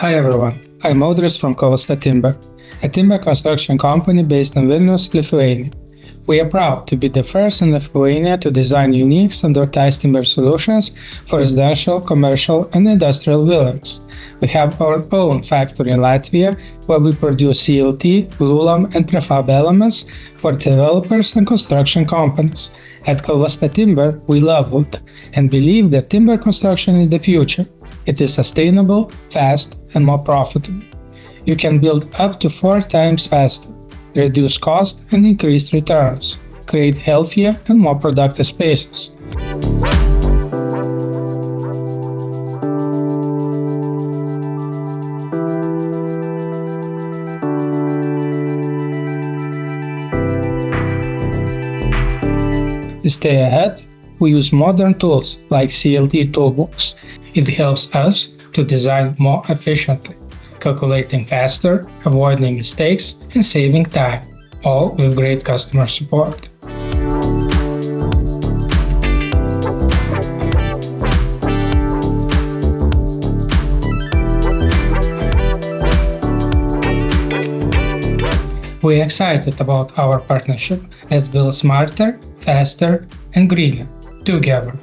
Hi everyone, I'm Audris from Kalvasta Timber, a timber construction company based in Vilnius, Lithuania. We are proud to be the first in Lithuania to design unique standardized timber solutions for residential, commercial, and industrial buildings. We have our own factory in Latvia where we produce CLT, glulam, and prefab elements for developers and construction companies. At Kalvasta Timber, we love wood and believe that timber construction is the future. It is sustainable, fast, and more profitable. You can build up to 4 times faster, reduce cost and increase returns, create healthier and more productive spaces. To stay ahead, we use modern tools like CLT Toolbox. It helps us to design more efficiently, calculating faster, avoiding mistakes, and saving time, all with great customer support. We're excited about our partnership. Let's build smarter, faster, and greener together.